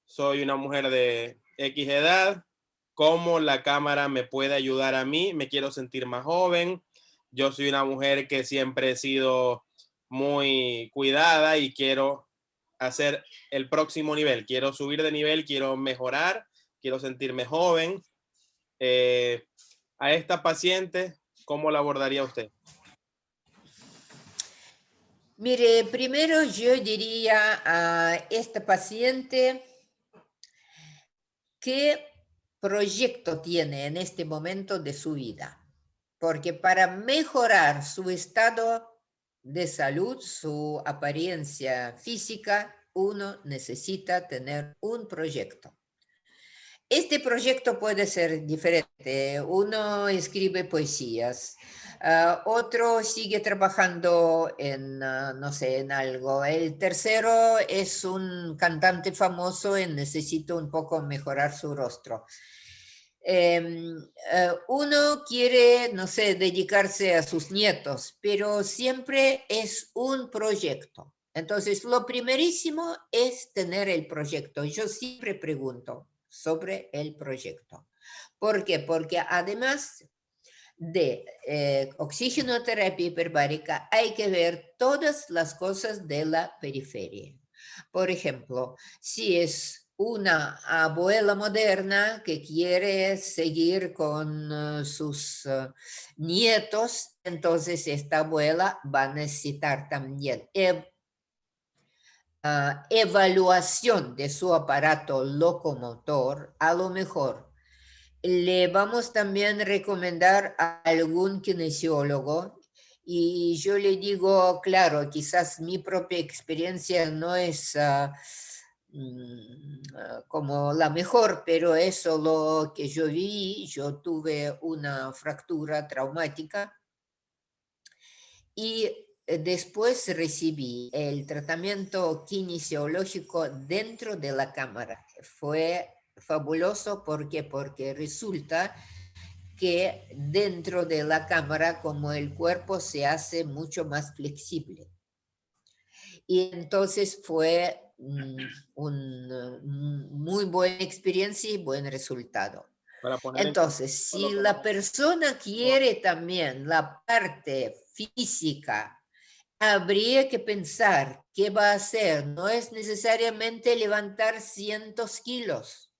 soy una mujer de X edad, ¿cómo la cámara me puede ayudar a mí? Me quiero sentir más joven. Yo soy una mujer que siempre he sido muy cuidada y quiero hacer el próximo nivel. Quiero subir de nivel, quiero mejorar, quiero sentirme joven. A esta paciente, ¿cómo la abordaría usted? Mire, primero yo diría a esta paciente qué proyecto tiene en este momento de su vida, porque para mejorar su estado de salud, su apariencia física, uno necesita tener un proyecto. Este proyecto puede ser diferente. Uno escribe poesías, otro sigue trabajando en, no sé, en algo. El tercero es un cantante famoso y necesita un poco mejorar su rostro. Uno quiere, no sé, dedicarse a sus nietos, pero siempre es un proyecto. Entonces, lo primerísimo es tener el proyecto. Yo siempre pregunto sobre el proyecto. ¿Por qué? Porque además de oxigenoterapia hiperbárica hay que ver todas las cosas de la periferia. Por ejemplo, si es una abuela moderna que quiere seguir con sus nietos, entonces esta abuela va a necesitar también evaluación de su aparato locomotor. A lo mejor le vamos también a recomendar a algún kinesiólogo. Y yo le digo, claro, quizás mi propia experiencia no es como la mejor, pero eso lo que yo vi. Yo tuve una fractura traumática y después recibí el tratamiento kinesiológico dentro de la cámara. Fue fabuloso, ¿por qué? Porque resulta que dentro de la cámara, como el cuerpo se hace mucho más flexible. Y entonces fue una muy buena experiencia y buen resultado. Para poner en Entonces, contexto si lo que la nos persona quiere también la parte física, habría que pensar qué va a hacer. No es necesariamente levantar cientos kilos.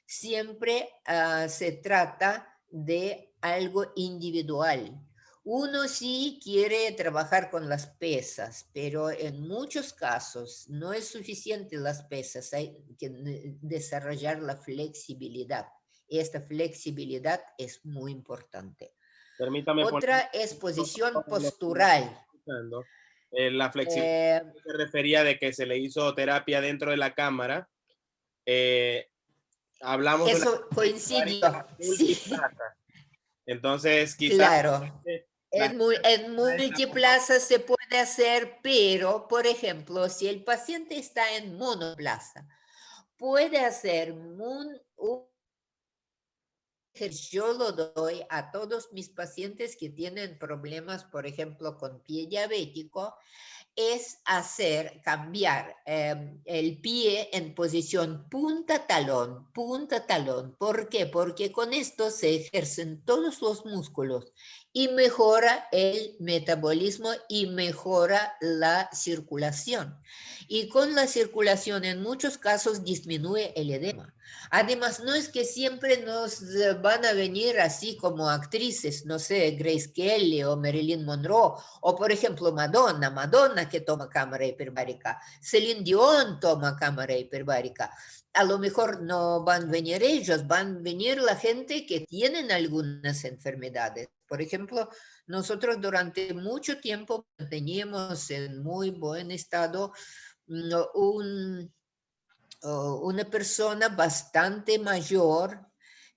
Siempre se trata de algo individual. Uno sí quiere trabajar con las pesas, pero en muchos casos no es suficiente las pesas, hay que desarrollar la flexibilidad. Esta flexibilidad es muy importante. permítame poner Otra es posición para los que nos están postural. escuchando. La flexibilidad Eh, se refería de que se le hizo terapia dentro de la cámara. Eh, hablamos de una Eso coincidió, sí, multiplaza. Entonces, quizás claro. la gente En está de esa forma. multiplaza se puede hacer, pero, por ejemplo, si el paciente está en monoplaza, puede hacer yo lo doy a todos mis pacientes que tienen problemas, por ejemplo, con pie diabético, es cambiar el pie en posición punta-talón, punta-talón. ¿Por qué? Porque con esto se ejercen todos los músculos y mejora el metabolismo y mejora la circulación. Y con la circulación en muchos casos disminuye el edema. Además, no es que siempre nos van a venir así como actrices, no sé, Grace Kelly o Marilyn Monroe, o por ejemplo Madonna que toma cámara hiperbárica, Celine Dion toma cámara hiperbárica. A lo mejor no van a venir ellos, van a venir la gente que tienen algunas enfermedades. Por ejemplo, nosotros durante mucho tiempo teníamos en muy buen estado una persona bastante mayor,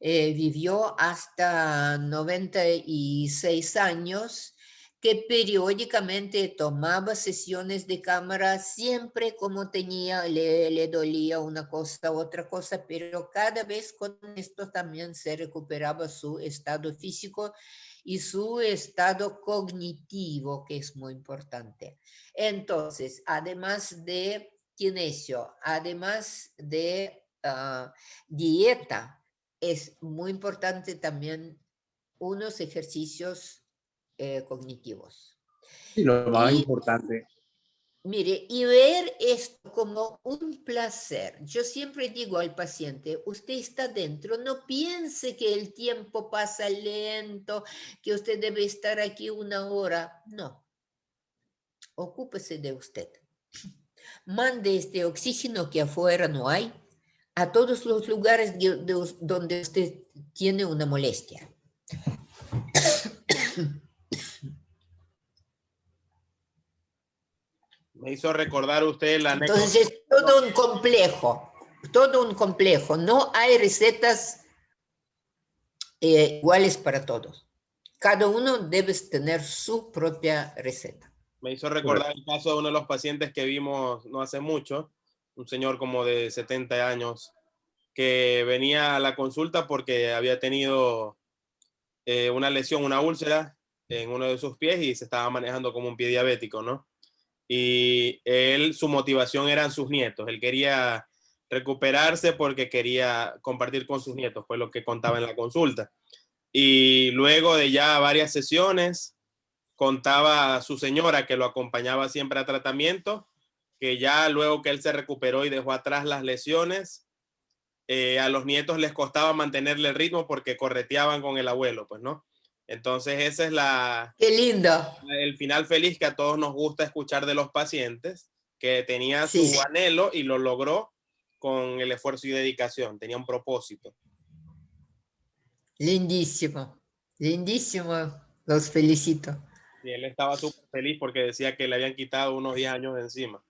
vivió hasta 96 años, que periódicamente tomaba sesiones de cámara, siempre como tenía, le dolía una cosa, otra cosa, pero cada vez con esto también se recuperaba su estado físico y su estado cognitivo, que es muy importante. Entonces, además de kinesio, además de dieta, es muy importante también unos ejercicios cognitivos. Y lo más Y importante, mire, y ver esto como un placer. Yo siempre digo al paciente, usted está dentro, no piense que el tiempo pasa lento, que usted debe estar aquí una hora. No, ocúpese de usted. Mande este oxígeno que afuera no hay a todos los lugares donde usted tiene una molestia. Me hizo recordar usted la anécdota. Entonces es todo un complejo, todo un complejo. No hay recetas iguales para todos. Cada uno debe tener su propia receta. Me hizo recordar el caso de uno de los pacientes que vimos no hace mucho, un señor como de 70 años, que venía a la consulta porque había tenido una lesión, una úlcera en uno de sus pies y se estaba manejando como un pie diabético, ¿no? Y él, su motivación eran sus nietos. Él quería recuperarse porque quería compartir con sus nietos, fue lo que contaba en la consulta. Y luego de ya varias sesiones, contaba a su señora que lo acompañaba siempre a tratamiento, que ya luego que él se recuperó y dejó atrás las lesiones, a los nietos les costaba mantenerle el ritmo porque correteaban con el abuelo, pues, ¿no? Entonces ese es ¡Qué lindo! el final feliz que a todos nos gusta escuchar de los pacientes, que tenía Sí. su anhelo y lo logró con el esfuerzo y dedicación, tenía un propósito. Lindísimo, lindísimo, los felicito. Y él estaba súper feliz porque decía que le habían quitado unos 10 años de encima.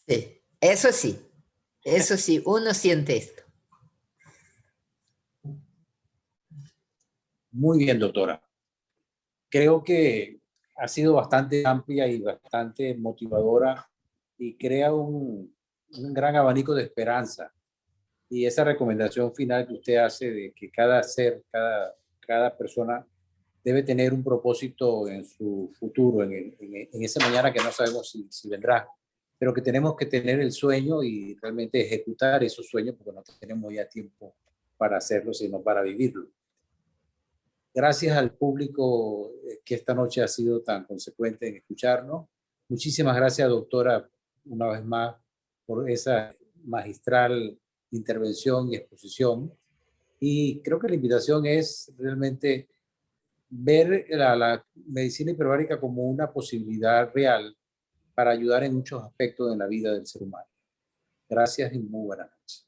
Sí, eso sí, uno siente esto. Muy bien, doctora. Creo que ha sido bastante amplia y bastante motivadora y crea un gran abanico de esperanza. Y esa recomendación final que usted hace de que cada ser, cada persona debe tener un propósito en su futuro, en ese mañana que no sabemos si vendrá, pero que tenemos que tener el sueño y realmente ejecutar esos sueños porque no tenemos ya tiempo para hacerlo, sino para vivirlo. Gracias al público que esta noche ha sido tan consecuente en escucharnos. Muchísimas gracias, doctora, una vez más, por esa magistral intervención y exposición. Y creo que la invitación es realmente ver la medicina hiperbárica como una posibilidad real para ayudar en muchos aspectos de la vida del ser humano. Gracias y muy buenas noches.